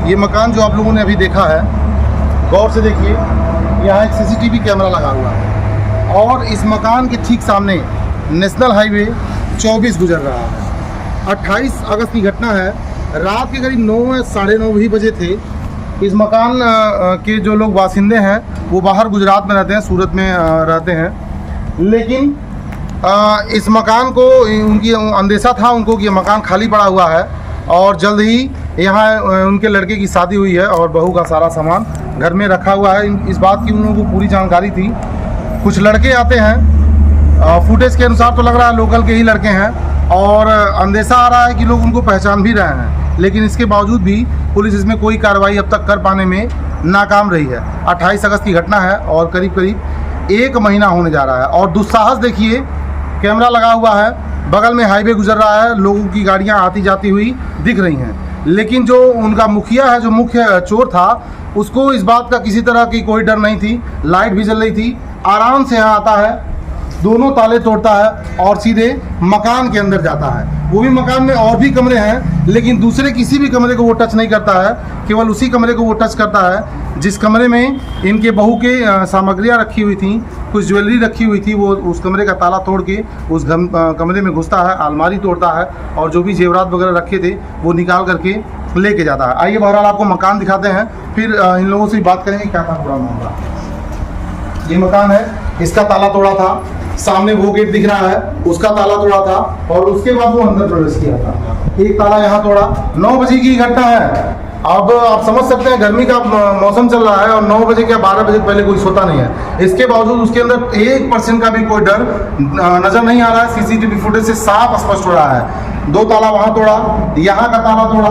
ये मकान जो आप लोगों ने अभी देखा है, गौर से देखिए, यहाँ एक सीसीटीवी कैमरा लगा हुआ है और इस मकान के ठीक सामने नेशनल हाईवे 24 गुजर रहा है। 28 अगस्त की घटना है। रात के करीब 9 या 9:30 भी बजे थे। इस मकान के जो लोग बासिंदे हैं वो बाहर गुजरात में रहते हैं, सूरत में रहते हैं, लेकिन इस मकान को उनकी अंदेशा था उनको कि ये मकान खाली पड़ा हुआ है और जल्द ही यहाँ उनके लड़के की शादी हुई है और बहू का सारा सामान घर में रखा हुआ है। इस बात की उन लोगों को पूरी जानकारी थी। कुछ लड़के आते हैं, फुटेज के अनुसार तो लग रहा है लोकल के ही लड़के हैं और अंदेशा आ रहा है कि लोग उनको पहचान भी रहे हैं, लेकिन इसके बावजूद भी पुलिस इसमें कोई कार्रवाई अब तक कर पाने में नाकाम रही है। 28 अगस्त की घटना है और करीब करीब 1 महीना होने जा रहा है और दुस्साहस देखिए, कैमरा लगा हुआ है, बगल में हाईवे गुजर रहा है, लोगों की गाड़ियां आती जाती हुई दिख रही हैं, लेकिन जो उनका मुखिया है, जो मुख्य चोर था, उसको इस बात का किसी तरह की कोई डर नहीं थी। लाइट भी जल रही थी, आराम से यहाँ आता है, दोनों ताले तोड़ता है और सीधे मकान के अंदर जाता है। वो भी मकान में और भी कमरे हैं, लेकिन दूसरे किसी भी कमरे को वो टच नहीं करता है, केवल उसी कमरे को वो टच करता है जिस कमरे में इनके बहू के सामग्रियां रखी हुई थी, कुछ ज्वेलरी रखी हुई थी। वो उस कमरे का ताला तोड़ के उस कमरे में घुसता है, अलमारी तोड़ता है और जो भी जेवरात वगैरह रखे थे वो निकाल करके लेके जाता है। आइए बहरहाल आपको मकान दिखाते हैं, फिर इन लोगों से बात करेंगे क्या था पूरा मामला। ये मकान है, इसका ताला तोड़ा था, सामने वो गेट दिख रहा है, उसका ताला तोड़ा था और उसके बाद वो अंदर प्रवेश किया था। एक ताला यहाँ तोड़ा। 9 बजे की घटना है। अब आप समझ सकते हैं गर्मी का मौसम चल रहा है और 9 बजे क्या 12 बजे पहले कोई सोता नहीं है। इसके बावजूद उसके अंदर 1% का भी कोई डर नजर नहीं आ रहा है। सीसीटीवी फुटेज से साफ स्पष्ट हो रहा है। 2 ताला वहां तोड़ा, यहाँ का ताला तोड़ा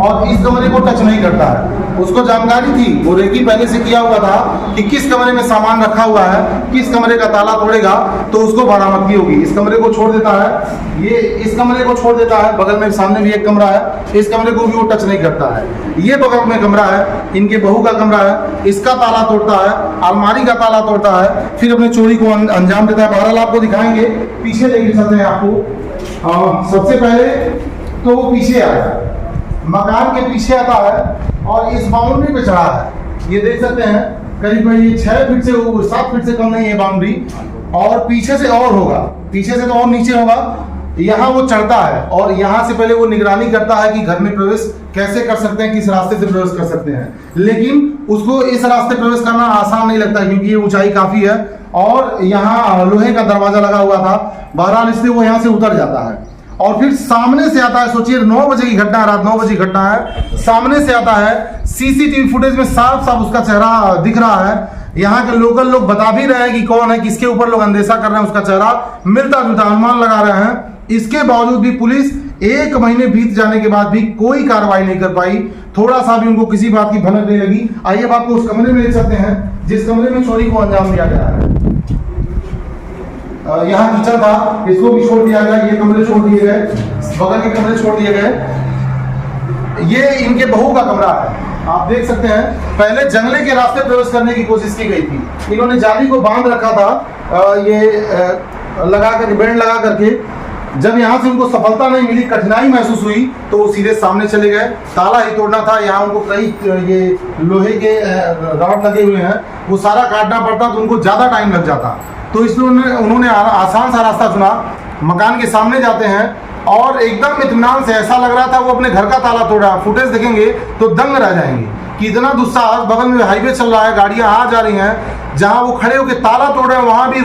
और इस कमरे को टच नहीं करता है। उसको जानकारी थी, वो रेकी पहले से किया हुआ था कि किस कमरे में सामान रखा हुआ है, किस कमरे का ताला तोड़ेगा तो उसको बरामदगी होगी। इस कमरे को छोड़ देता है, ये इस कमरे को छोड़ देता है, बगल में सामने भी एक कमरा है, इस कमरे को भी वो टच नहीं करता है। ये बगल में कमरा है, इनके बहू का कमरा है, इसका ताला तोड़ता है, अलमारी का ताला तोड़ता है, फिर अपने चोरी को अंजाम देता है। बहरहाल आपको दिखाएंगे, पीछे लेके चलते हैं आपको। सबसे पहले तो वो पीछे आया, मकान के पीछे आता है और इस बाउंड्री पे चढ़ा है। ये देख सकते हैं करीब करीब 6 फीट से 7 फीट से कम नहीं है बाउंड्री, और पीछे से और होगा, पीछे से तो और नीचे होगा। यहाँ वो चढ़ता है और यहाँ से पहले वो निगरानी करता है कि घर में प्रवेश कैसे कर सकते हैं, किस रास्ते से प्रवेश कर सकते हैं, लेकिन उसको इस रास्ते प्रवेश करना आसान नहीं लगता क्योंकि ये ऊंचाई काफी है और यहाँ लोहे का दरवाजा लगा हुआ था। बहरहाल इसलिए वो यहाँ से उतर जाता है और फिर सामने से आता है। सोचिए 9 बजे की घटना है, रात 9 बजे की घटना है, सामने से आता है। सीसीटीवी फुटेज में साफ साफ उसका चेहरा दिख रहा है। यहाँ के लोकल लोग बता भी रहे हैं कि कौन है, किसके ऊपर लोग अंदेशा कर रहे हैं, उसका चेहरा मिलता जुलता अनुमान लगा रहे हैं। इसके बावजूद भी पुलिस 1 महीने बीत जाने के बाद भी कोई कार्रवाई नहीं कर पाई, थोड़ा सा भी उनको किसी बात की भनक नहीं लगी। आइए आपको उस कमरे में देख सकते हैं जिस कमरे में चोरी को अंजाम दिया गया है। यहाँ किचन था, इसको भी छोड़ दिया गया, ये कमरे छोड़ दिए गए, बगल के कमरे छोड़ दिए गए। ये इनके बहू का कमरा है, आप देख सकते हैं। पहले जंगले के रास्ते प्रवेश करने की कोशिश की गई थी, इन्होंने जाली को बांध रखा था, ये लगा कर बेल्ट लगा करके। जब यहाँ से उनको सफलता नहीं मिली, कठिनाई महसूस हुई, तो वो सीधे सामने चले गए। ताला ही तोड़ना था, यहाँ उनको कई ये लोहे के रॉड लगे हुए हैं, वो सारा काटना पड़ता तो उनको ज़्यादा टाइम लग जाता। तो इसलिए उन्होंने आसान सा रास्ता चुना। मकान के सामने जाते हैं और एकदम इत्मीनान से, ऐसा लग रहा था वो अपने घर का ताला तोड़ रहा है। फुटेज देखेंगे तो दंग रह जाएंगे कि इतना दुस्साहस। बगल में हाईवे चल रहा है, गाड़ियां आ जा रही हैं, जहां वो खड़े होकर ताला तोड़ रहे हैं वहां भी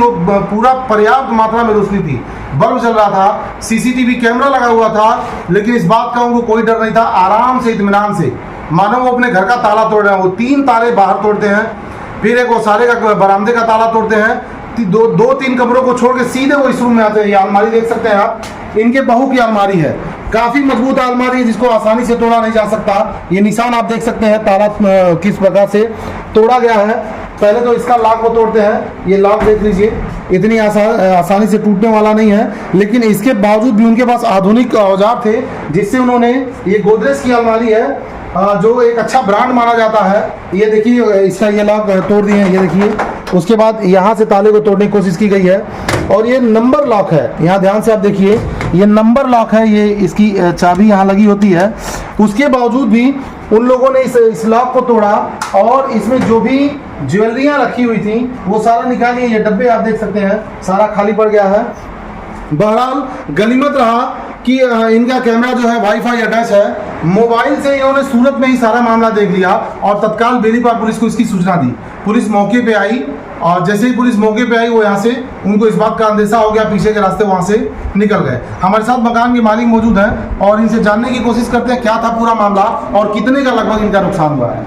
पूरा पर्याप्त मात्रा में रोशनी थी, बल्ब चल रहा था, सीसीटीवी कैमरा लगा हुआ था, लेकिन इस बात का उनको कोई डर नहीं था। आराम से इत्मीनान से मानो वो अपने घर का ताला तोड़ रहे हैं। वो 3 ताले बाहर तोड़ते हैं, फिर एक वो सारे का बरामदे का ताला तोड़ते हैं, 2-3 कमरों को छोड़ के सीधे वो इस रूम में आते हैं। ये अलमारी देख सकते हैं आप, इनके बहू की अलमारी है, काफी मजबूत अलमारी है जिसको आसानी से तोड़ा नहीं जा सकता। ये निशान आप देख सकते हैं ताला किस प्रकार से तोड़ा गया है। पहले तो इसका लॉक को तोड़ते हैं, ये लॉक देख लीजिए, इतनी आसानी से टूटने वाला नहीं है, लेकिन इसके बावजूद भी उनके पास आधुनिक औजार थे जिससे उन्होंने, ये गोदरेज की अलमारी है जो एक अच्छा ब्रांड माना जाता है। ये देखिए इसका ये लॉक तोड़ दिए हैं, ये देखिए। उसके बाद यहाँ से ताले को तोड़ने की कोशिश की गई है और ये नंबर लॉक है, यहाँ ध्यान से आप देखिए, ये नंबर लॉक है, ये इसकी चाबी यहाँ लगी होती है। उसके बावजूद भी उन लोगों ने इस लॉक को तोड़ा और इसमें जो भी ज्वेलरियां रखी हुई थी वो सारा निकाली। ये डब्बे आप देख सकते हैं सारा खाली पड़ गया है। बहरहाल गनीमत रहा कि इनका कैमरा जो है वाईफाई अटैच है। मोबाइल से इन्होंने सूरत में ही सारा मामला देख लिया और तत्काल बेनीपाल पुलिस को इसकी सूचना दी। पुलिस मौके पे आई और जैसे ही पुलिस मौके पे आई वो यहाँ से उनको इस बात का अंदेशा हो गया, पीछे के रास्ते वहाँ से निकल गए। हमारे साथ मकान के मालिक मौजूद हैं और इनसे जानने की कोशिश करते हैं क्या था पूरा मामला और कितने का लगभग इनका नुकसान हुआ है।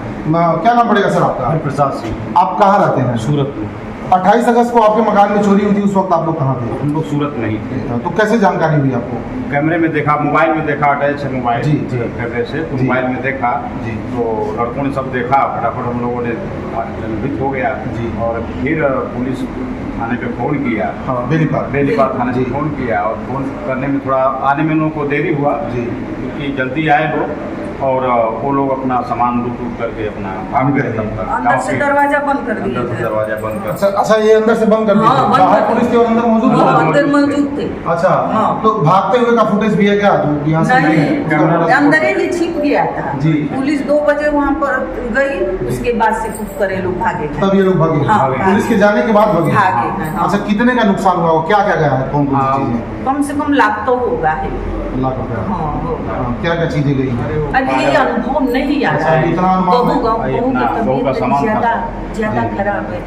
क्या नाम पड़ेगा सर आपका? प्रसाद सिंह। आप कहाँ रहते हैं? सूरत में। 28 अगस्त को आपके मकान में चोरी हुई थी, उस वक्त आप लोग कहाँ थे? हम लोग सूरत नहीं थे। तो कैसे जानकारी हुई आपको? कैमरे में देखा, मोबाइल में देखा, अटैच है मोबाइल जी, जी। कैमरे से, तो जी। मोबाइल में देखा जी। तो लड़कों ने सब देखा, फटाफट हम लोगों ने भयभीत हो गया जी। और फिर पुलिस थाने पे फ़ोन किया। हाँ, बेनीपाल थाने जी। पे फ़ोन किया और फ़ोन करने में थोड़ा आने में लोगों को देरी हुआ जी। क्योंकि जल्दी आए लोग और वो लोग अपना सामान लूट करके अपना भाग गए। तब तक अंदर से दरवाजा बंद कर दिए अंदर से थे। दरवाजा बंद कर। अच्छा, ये अंदर से बंद कर दिया? हाँ, बंद बाहर कर पुलिस के और अंदर मौजूद हाँ, था? अंदर मौजूद थे। अच्छा, हाँ। तो भागते हुए का फुटेज भी है क्या? तो यहाँ से नहीं, है? अंदर ही छिप गया था। जी। पुलिस 2 बजे वहाँ पर गई, उसके बाद से कुछ करे लोग भागे थे। तब ये लोग भागे? हाँ, पुलिस के जाने के बाद भागे? भागे हैं, हाँ। अच्छा, कितने का नुकसान हुआ? क्या क्या गया है? कौन कौन सी चीजें? कम से कम लाख तो होगा है। लाख रुपया? हाँ, होगा। क्या क्या चीजें गई हैं? अभी ये अनुभव नहीं आ रहा अच्छा, है। इतना अनुमान बहू है? बहू का की सामान तबीयत था। ज्यादा जी। खराब है।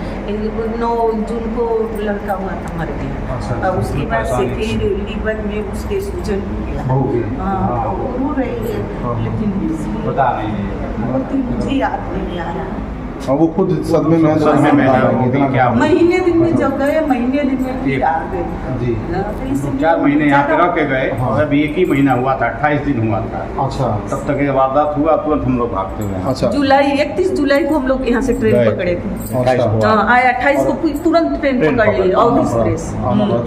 9 जून को लड़का हुआ था, मर गया। अच्छा। और उसके बाद से परेशानी फिर लीवर में उसके सूजन हो गया। बहू की? हाँ, तो रो रही है, हाँ। लेकिन इसलिए पता नहीं बहुत ही मुझे याद नहीं आ रहा। और वो खुद सदमे में है, तो सदमे में है, इतना वो भी इतना- क्या महीने दिन में जब गए, महीने दिन में फिर आ गए। जी। तो इसलिए 4 महीने यहाँ पे रह के गए। हाँ। अभी 1 ही महीना हुआ था, 28 दिन हुआ था। अच्छा, तब तक ये वारदात हुआ, तुरंत हम लोग भागते हुए आए। अच्छा, 31 जुलाई को हम लोग यहाँ से ट्रेन गए। पकड़े थे। 28 को अच्छा। हाँ, आए 28 को फिर तुरंत ट्रेन ट्रेन पकड़ ली पकड़- और एक्सप्रेस।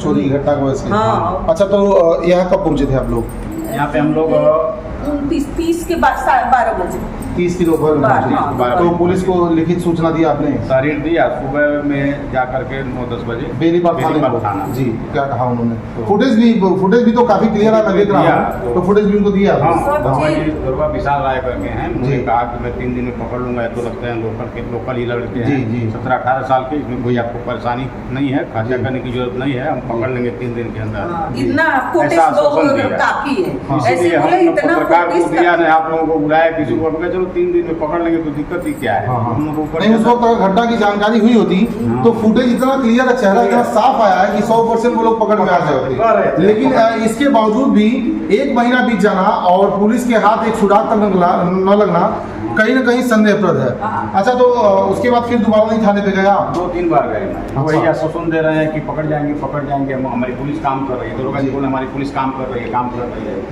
चोरी की घटना की वजह से? हाँ। अच्छा, तो यहाँ कब पहुँचे थे आप लोग? यहाँ पे हम लोग 29-30 के बाद 12 बजे। 30 की दोपहर में हाँ। पहुंचे। तो पुलिस को लिखित सूचना दी आपने? तारीख दिया सुबह में जा करके 9-10 बजे बेनीपाल थाने बेनीपाल को? थाना। जी, क्या कहा उन्होंने? फुटेज भी तो काफी क्लियर है, मैं देख रहा हूँ। तो फुटेज भी उनको दिया? हाँ, सब बाबा जी चीज- दुर्गा विशाल राय करके हैं। जी। मुझे कहा कि मैं 3 दिन में पकड़ लूंगा। तो लगते हैं लोकल ही लड़के जी, हैं, जी। 17-18 साल के। इसमें कोई आपको परेशानी नहीं है, खर्चा करने की जरूरत नहीं है, हम पकड़ लेंगे 3 दिन के अंदर। हाँ, इतना फुटेज ऐसा आश्वासन दिया। काफी है। हाँ। ऐसे इसलिए बोले हम लोग इतना पत्रकार को फुटेज दिया नहीं, आप लोगों को बुलाया, किसी को बोला, चलो 3 दिन में पकड़ लेंगे तो दिक्कत ही क्या है। हाँ, हाँ। हम लोग ऊपर नहीं, उस वक्त अगर घटना की जानकारी हुई होती हाँ। तो फुटेज इतना क्लियर है, चेहरा इतना साफ आया है कि 100% वो लोग पकड़ में आ कर रहे जाते। थे। लेकिन इसके बावजूद भी 1 महीना बीत जाना और पुलिस के हाथ एक सुराग तक न लगना कहीं ना कहीं संदेहप्रद है। हाँ। अच्छा, तो उसके बाद फिर दोबारा नहीं थाने पे गया? 2-3 बार गए मैं। अच्छा। वही आश्वासन दे रहे हैं कि पकड़ जाएंगे, हमारी पुलिस काम कर रही है। दरोगा जी बोले हमारी पुलिस काम कर रही है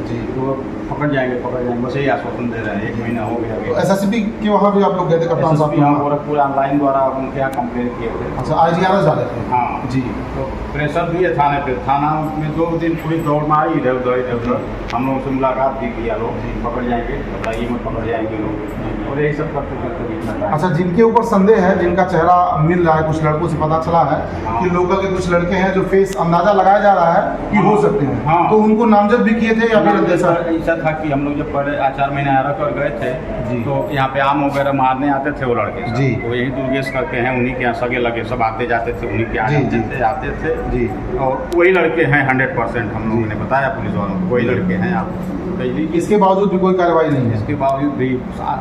जी। तो पकड़ जाएंगे, बस यही आश्वासन दे रहे हैं। 1 महीना हो गया तो SSP के वहाँ भी आप लोग गए थे कप्तान साहब के यहाँ वहाँ? गोरखपुर ऑनलाइन द्वारा उनके यहाँ कंप्लेन किए थे। अच्छा, IGRS डाले थे? हाँ जी। तो प्रेशर दिए थाने पे। थाना में 2 दिन पुलिस दौड़ मारी इधर उधर। हम लोगों से मुलाकात भी किया, लोग पकड़ जाएंगे, बताइए मत पकड़ जाएंगे लोग, और यही सब करते बीच में। अच्छा, जिनके ऊपर संदेह है, जिनका चेहरा मिल रहा है, कुछ लड़कों से पता चला है कि लोकल के कुछ लड़के हैं जो फेस अंदाजा लगाया जा रहा है कि हो सकते हैं, हाँ। तो उनको नामजद भी किए थे या फिर अंदेशा? ऐसा था कि हम लोग जब पहले 4 महीने रह कर गए थे जी। तो यहाँ पे आम वगैरह मारने आते थे वो लड़के सब। जी। तो यही दुर्गेश करके हैं, उन्हीं के यहाँ सगे लगे सब आते जाते थे, उन्हीं के यहाँ जी, जाते थे, आते थे। जी। और वही लड़के हैं 100%। हम लोगों ने बताया पुलिस वालों को वही लड़के हैं। आप बिजली इसके बावजूद भी कोई कार्रवाई नहीं है? इसके बावजूद भी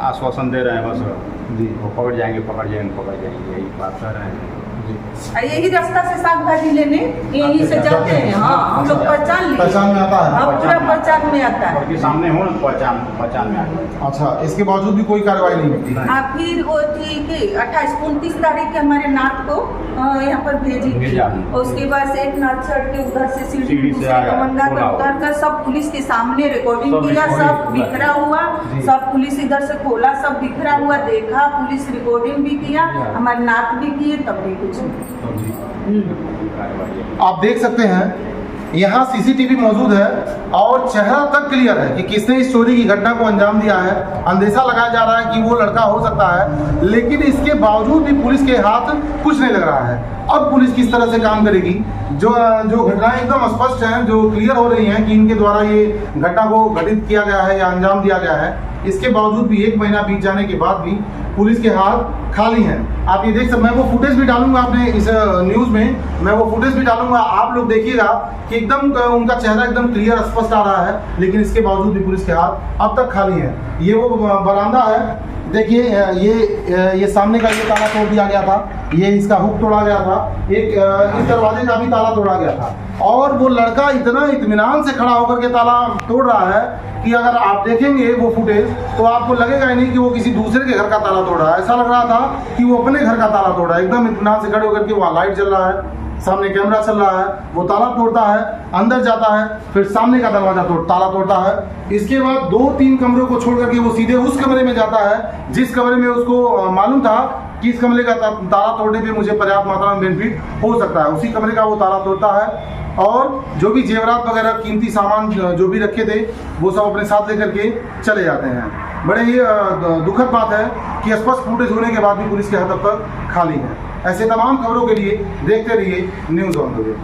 आश्वासन दे रहे हैं बस जी। वो पकड़ जाएंगे, यही बात कर रहे हैं। यही रास्ता से साग भाजी लेने यहीं से जाते हैं। हाँ, हम लोग पहचान लिए। पहचान में आता है? हाँ, पूरा पहचान में आता है। और के सामने हो ना पहचान में आ गया। अच्छा, इसके बावजूद भी कोई कार्रवाई नहीं होती? फिर वो थी कि 28-29 तारीख के हमारे नाथ को यहाँ पर भेजी थी। भेजा। और उसके बाद से एक नाथ चढ़ के उधर से सीढ़ी सीढ़ी से दूसरे आया, कमंगा पूरा। का उतर कर सब पुलिस के सामने रिकॉर्डिंग सब किया, सब recording बिखरा हुआ। जी। सब पुलिस इधर से खोला, सब बिखरा हुआ देखा, पुलिस रिकॉर्डिंग भी किया, हमारे नाथ भी किए, तब भी कुछ नहीं। आप देख सकते हैं यहाँ सीसीटीवी मौजूद है और चेहरा तक क्लियर है कि किसने इस चोरी की घटना को अंजाम दिया है। अंदेशा लगाया जा रहा है कि वो लड़का हो सकता है, लेकिन इसके बावजूद भी पुलिस के हाथ कुछ नहीं लग रहा है। अब पुलिस किस तरह से काम करेगी? जो घटनाएं एकदम स्पष्ट हैं, जो क्लियर हो रही हैं कि इनके द्वारा ये घटना को घटित किया गया है या अंजाम दिया गया है, इसके बावजूद भी 1 महीना बीत जाने के बाद भी पुलिस के हाथ खाली हैं। आप ये देख सकते, मैं वो फुटेज भी डालूंगा आपने इस न्यूज़ में, मैं वो फुटेज भी डालूंगा, आप लोग देखिएगा कि एकदम उनका चेहरा एकदम क्लियर स्पष्ट आ रहा है, लेकिन इसके बावजूद भी पुलिस के हाथ अब तक खाली हैं। ये वो बरामदा है, देखिए ये सामने का ये ताला तोड़ दिया गया था, ये इसका हुक तोड़ा गया था, एक इस दरवाजे का भी ताला तोड़ा गया था, और वो लड़का इतना इत्मीनान से खड़ा होकर के ताला तोड़ रहा है कि अगर आप देखेंगे वो फुटेज तो आपको लगेगा ही नहीं कि वो किसी दूसरे के घर का ताला तोड़ रहा है। ऐसा लग रहा था कि वो अपने घर का ताला तोड़ रहा है। एकदम इत्मीनान से खड़े होकर के, वहाँ लाइट जल रहा है, सामने कैमरा चल रहा है, वो ताला तोड़ता है, अंदर जाता है, फिर सामने का दरवाजा ताला तोड़ता है। इसके बाद 2-3 कमरों को छोड़ करके वो सीधे उस कमरे में जाता है जिस कमरे में उसको मालूम था कि इस कमरे का ताला तोड़ने पे मुझे पर्याप्त मात्रा में बेनिफिट हो सकता है। उसी कमरे का वो ताला तोड़ता है और जो भी जेवरात वगैरह कीमती सामान जो भी रखे थे वो सब अपने साथ लेकर के चले जाते हैं। बड़े ही दुखद बात है कि स्पष्ट फुटेज होने के बाद भी पुलिस के हाथ अब तक खाली है। ऐसे तमाम खबरों के लिए देखते रहिए न्यूज़ ऑन द वे।